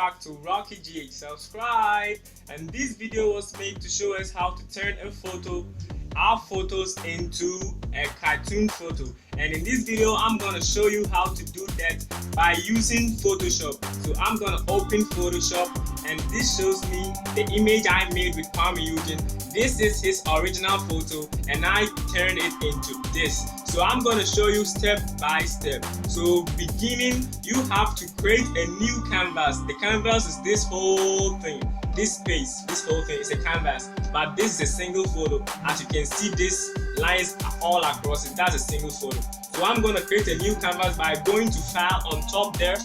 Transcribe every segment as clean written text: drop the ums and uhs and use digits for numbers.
back to Rocky GH. Subscribe. And this video was made to show us how to turn our photos into a cartoon photo. And in this video, I'm gonna show you how to do that by using Photoshop. So I'm gonna open Photoshop, and this shows me the image I made with Kuame Eugene. This is his original photo, and I turned it into this. So I'm gonna show you step by step. So beginning, you have to create a new canvas. The canvas is this whole thing. This space, this whole thing is a canvas, but this is a single photo. As you can see, these lines are all across it. That's a single photo. So I'm going to create a new canvas by going to File on top there.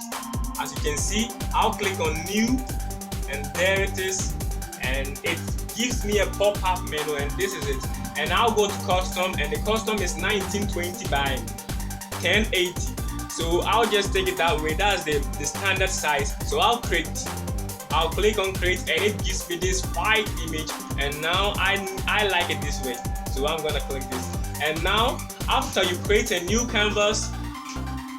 As you can see, I'll click on New, and there it is, and it gives me a pop-up menu, and this is it. And I'll go to Custom, and the custom is 1920 by 1080. So I'll just take it that way. That's the standard size. So I'll click on create, and it gives me this white image, and now I like it this way, so I'm gonna click this. And now after you create a new canvas,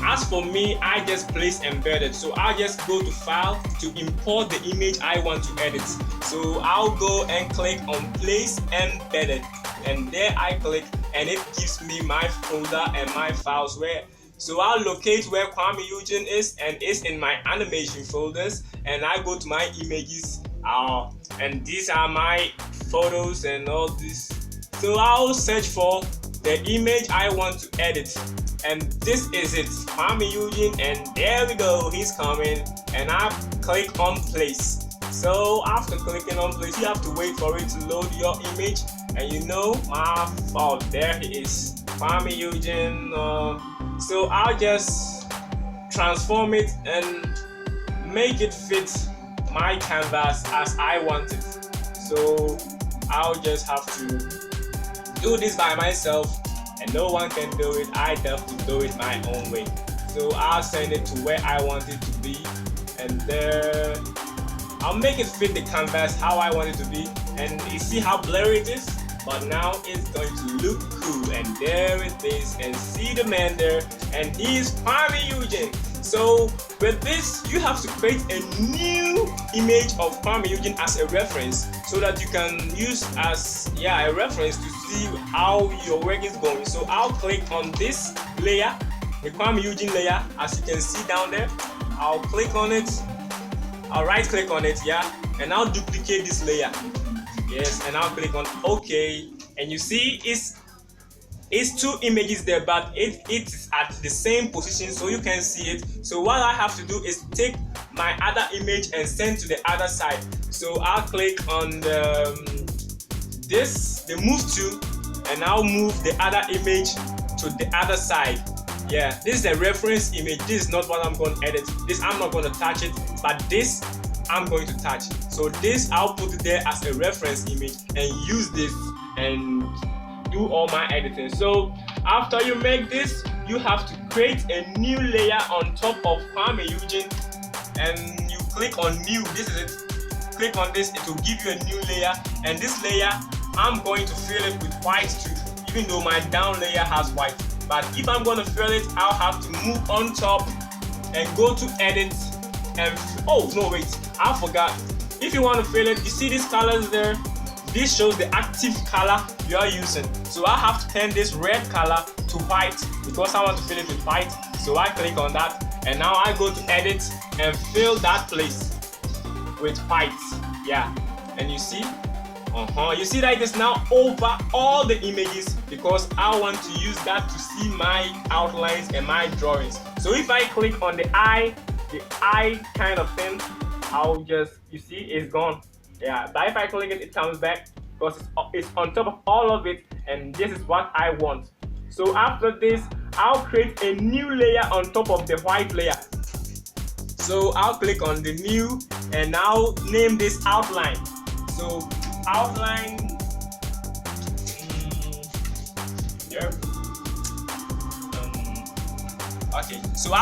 as for me, I just place embedded. So I'll just go to File to import the image I want to edit. So I'll go and click on Place Embedded, and there I click, and it gives me my folder and my files where. So I'll locate where Kuame Eugene is, and it's in my animation folders, and I go to my images, and these are my photos and all this. So I'll search for the image I want to edit, and this is it, Kuame Eugene, and there we go, he's coming, and I click on place. So after clicking on place, you have to wait for it to load your image, and you know my fault, there he is, Kuame Eugene. So I'll just transform it and make it fit my canvas as I want it. So I'll just have to do this by myself, and no one can do it. I have to do it my own way. So I'll send it to where I want it to be, and there I'll make it fit the canvas how I want it to be. And you see how blurry it is? But now it's going to look cool, and there it is, and see the man there, and he is Kuame Eugene. So with this, you have to create a new image of Kuame Eugene as a reference, so that you can use as a reference to see how your work is going. So I'll click on this layer, the Kuame Eugene layer, as you can see down there. I'll click on it, I'll right click on it, and I'll duplicate this layer. Yes, and I'll click on OK, and you see it's two images there, but it's at the same position, so you can see it. So what I have to do is take my other image and send to the other side. So I'll click on the move to, and I'll move the other image to the other side. Yeah, this is a reference image. This is not what I'm going to edit. This I'm not going to touch it, but this I'm going to touch. So this I'll put it there as a reference image and use this and do all my editing. So after you make this, you have to create a new layer on top of Kuame Eugene, and you click on new. This is it. Click on this, it will give you a new layer, and this layer I'm going to fill it with white too, even though my down layer has white. But if I'm going to fill it, I'll have to move on top and go to edit. And oh no, wait, I forgot. If you want to fill it, you see these colors there? This shows the active color you are using. So I have to turn this red color to white because I want to fill it with white. So I click on that, and now I go to edit and fill that place with white. Yeah, and you see, you see that it is now over all the images because I want to use that to see my outlines and my drawings. So if I click on the eye kind of thing, I'll just, you see, it's gone. Yeah, but if I click it, it comes back because it's on top of all of it, and this is what I want. So after this, I'll create a new layer on top of the white layer. So I'll click on the new, and I'll name this outline. So outline, okay, so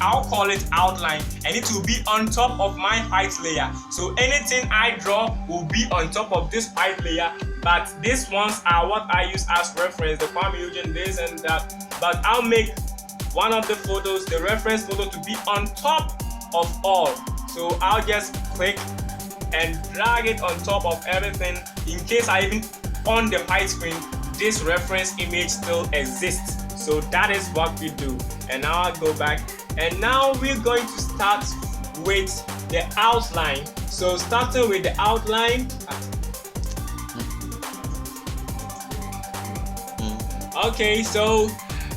I'll call it outline, and it will be on top of my white layer. So anything I draw will be on top of this white layer, but these ones are what I use as reference, the Kuame Eugene, this and that. But I'll make one of the photos, the reference photo, to be on top of all. So I'll just click and drag it on top of everything. In case I even on the white screen, this reference image still exists. So that is what we do. And now I'll go back, and now we're going to start with the outline. So starting with the outline. Okay, so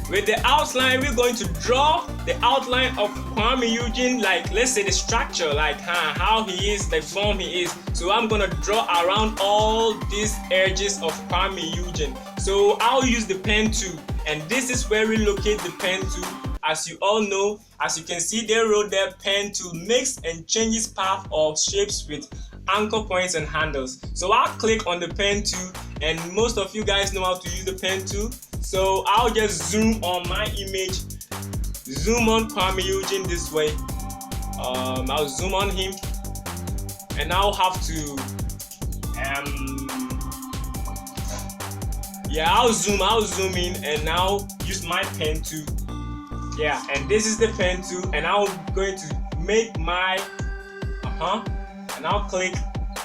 with the outline, we're going to draw the outline of Kuame Eugene, like let's say the structure, like how he is, the form he is. So I'm gonna draw around all these edges of Kuame Eugene. So I'll use the pen tool, and this is where we locate the pen tool. As you all know, as you can see, they wrote their pen tool makes and changes path or shapes with anchor points and handles. So I'll click on the pen tool, and most of you guys know how to use the pen tool. So I'll just zoom on my image, zoom on Kuame Eugene this way. I'll zoom on him, and I'll have to I'll zoom in, and now use my pen tool. Yeah, and this is the pen tool, and I'm going to make my and I'll click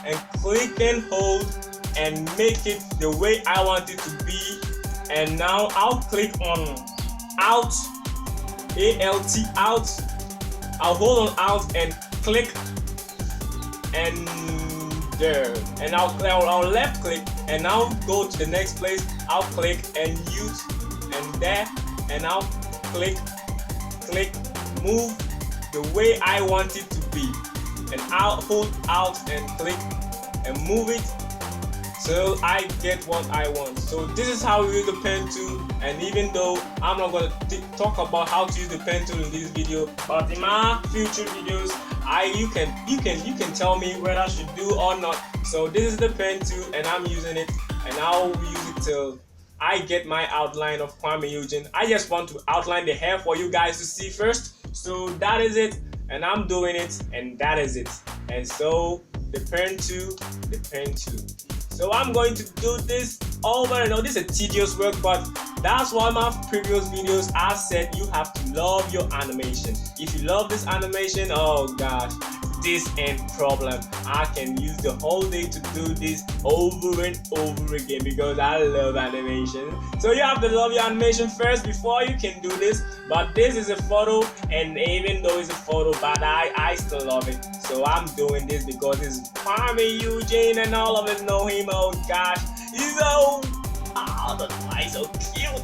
and hold and make it the way I want it to be. And now I'll click on Alt, ALT, Alt. I'll hold on Alt and click, and there. And I'll left click, and I'll go to the next place. I'll click and use, and there, and I'll click, move the way I want it to be. And I'll hold Alt and click and move it so I get what I want. So this is how we use the pen tool. And even though I'm not going to talk about how to use the pen tool in this video, but in my future videos, you can tell me whether I should do or not. So this is the pen tool, and I'm using it, and I'll use it till I get my outline of Kuame Eugene. I just want to outline the hair for you guys to see first. So that is it, and I'm doing it, and that is it. And so the pen tool. So I'm going to do this over and over. This is a tedious work, but that's why my previous videos I said you have to love your animation. If you love this animation, oh gosh, this ain't problem. I can use the whole day to do this over and over again because I love animation. So you have to love your animation first before you can do this. But this is a photo, and even though it's a photo, but I still love it. So I'm doing this because it's Kuame Eugene, and all of us know him. Oh gosh, he's so he's so cute.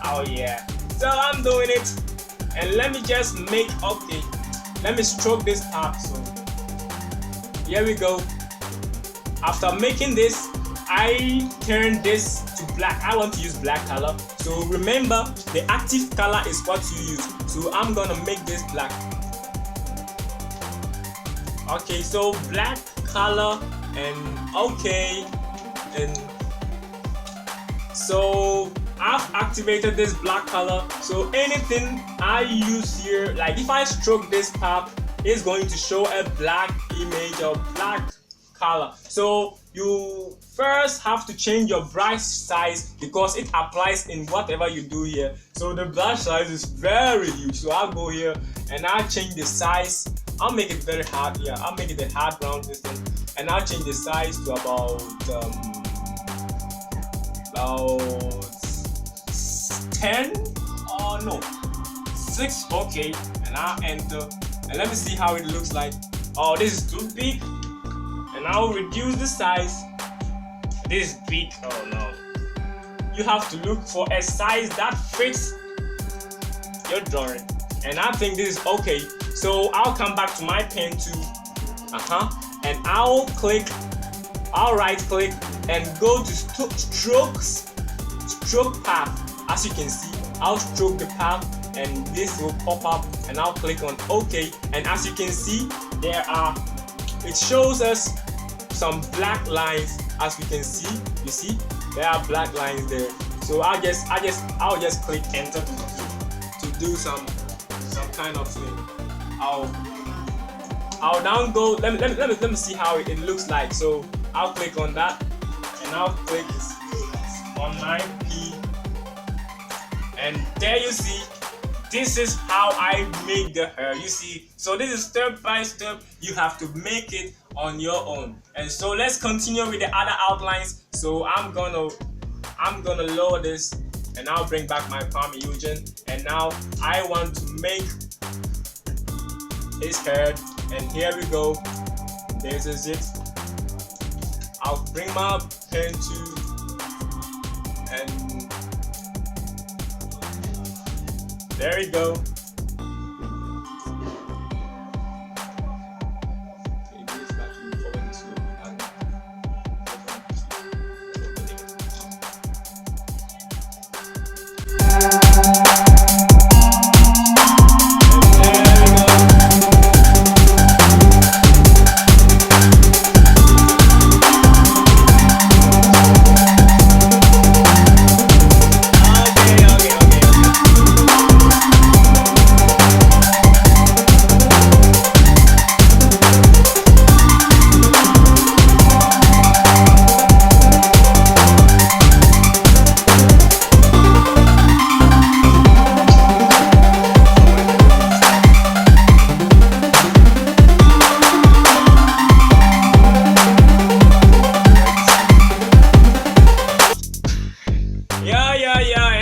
Oh yeah. So I'm doing it, and let me just make let me stroke this part. So here we go. After making this, I turn this to black. I want to use black color. So remember, the active color is what you use. So I'm gonna make this black. Okay, so black color, and so I've activated this black color. So anything I use here, like if I stroke this part, it's going to show a black image or black color. So you first have to change your brush size because it applies in whatever you do here. So the brush size is very huge. So I'll go here and I'll change the size. I'll make it very hard. Yeah, I'll make it a hard brown this thing, and I'll change the size to about 10 or no 6. Okay, and I'll enter, and let me see how it looks like. Oh, this is too big, and I'll reduce the size. This is big. Oh no, you have to look for a size that fits your drawing, and I think this is okay. So I'll come back to my pen tool, and I'll right click and go to stroke path. As you can see, I'll stroke the path, and this will pop up, and I'll click on OK. And as you can see, it shows us some black lines. As we can see, you see there are black lines there. So I'll just click enter to do some kind of thing. I'll now go. Let me see how it looks like. So I'll click on that, and I'll click on my P, and there you see this is how I make the hair. You see, so this is step by step. You have to make it on your own. And so let's continue with the other outlines. So I'm gonna lower this, and I'll bring back my Kuame Eugene. And now I want to make his head, and here we go. This is it. I'll bring my pen to, and there we go.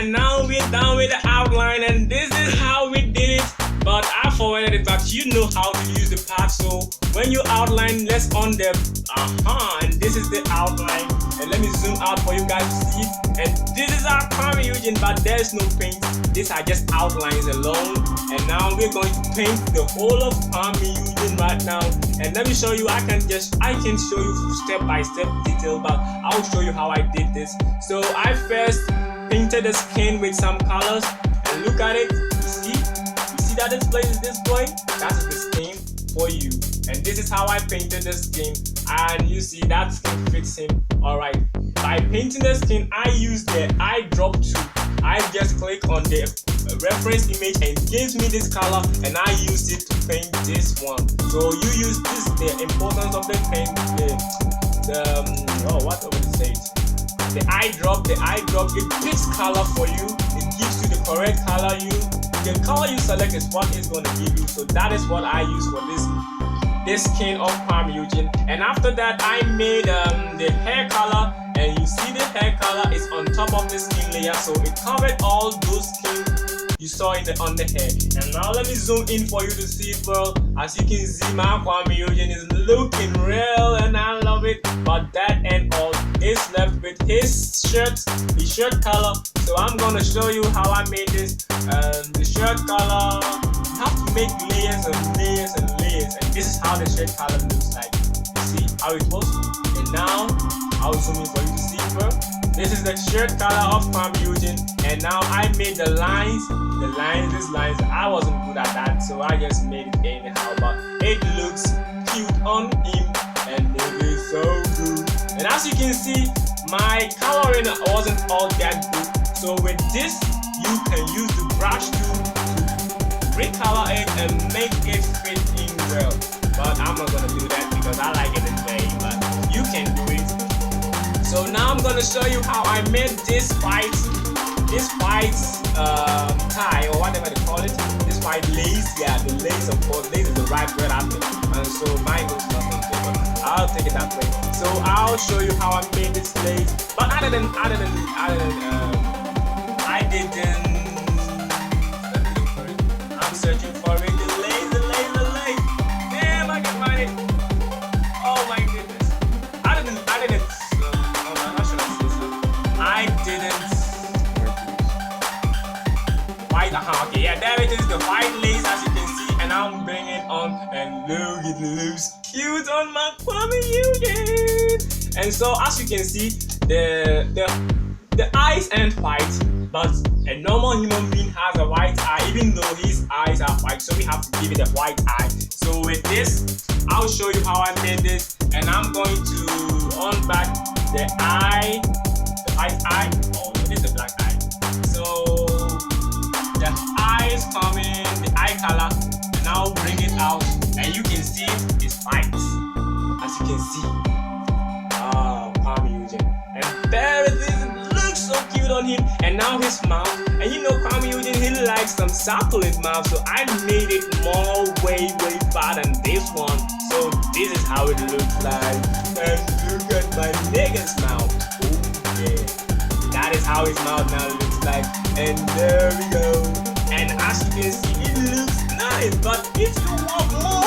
And now we're done with the outline, and this is how we did it. But I forwarded it back. You know how to use the pad. So when you outline, let's on the and this is the outline. And let me zoom out for you guys to see. And this is our Kuame Eugene, but there's no paint. These are just outlines alone. And now we're going to paint the whole of Kuame Eugene right now. And let me show you. I can show you step by step detail, but I'll show you how I did this. So I first painted the skin with some colors, and look at it. You see that this place is this point? That is the skin for you. And this is how I painted the skin, and you see that skin fits him. Alright, by painting the skin, I used the eye drop tool. I just click on the reference image and it gives me this color, and I use it to paint this one. So you use this, the importance of the paint, what would you say? The eye drop, it picks color for you. It gives you the correct color. The color you select is what it's going to give you. So that is what I use for this skin of Kuame Eugene. And after that, I made the hair color, and you see the hair color is on top of the skin layer, so it covered all those skin you saw on the hair. And now let me zoom in for you to see it well. As you can see, my Kuame Eugene is looking real, and I love it. But that and all is left with his shirt color. So I'm gonna show you how I made this. The shirt color, you have to make layers and layers and layers, and this is how the shirt color looks like. You see how it was? And now I'll zoom in for you to see it well. This is the shirt color of Kuame Eugene, and now I made the lines. These lines, I wasn't good at that, so I just made it anyhow, but it looks cute on him, and it is so good. And as you can see, my coloring wasn't all that good, so with this, you can use the brush tool to recolor it and make it fit in well. But I'm not gonna do that because I like it this way, but you can do it. So now I'm gonna show you how I made this white tie, or whatever they call it. This white lace, yeah, the lace, of course. Lace is the right word after, and so mine goes nothing different. I'll take it that way. So I'll show you how I made this lace. But I didn't. I'm searching for it. The lace. Damn, I can find it. Oh my goodness. I didn't. How should I say so? I didn't. White, okay, yeah, there it is, the white lace, as you can see, and I'm bringing it on, and look, it looks cute on my Kuame Eugene. And so, as you can see, the eyes aren't white, but a normal human being has a white eye, even though his eyes are white, so we have to give it a white eye. So with this, I'll show you how I made this, and I'm going to unback the eye, the white eye. Oh, this is a black eye. So the eye is coming, the eye color, and I'll bring it out, and you can see it's white, as you can see. Kuame Eugene, and there it is. It looks so cute on him, and now his mouth. And you know Kuame Eugene, he likes some succulent mouth, so I made it more way far than this one. So this is how it looks like. And look at my nigga's mouth. Oh yeah, that is how his mouth now looks like. And there we go. And as you can see, it looks nice. But if you want more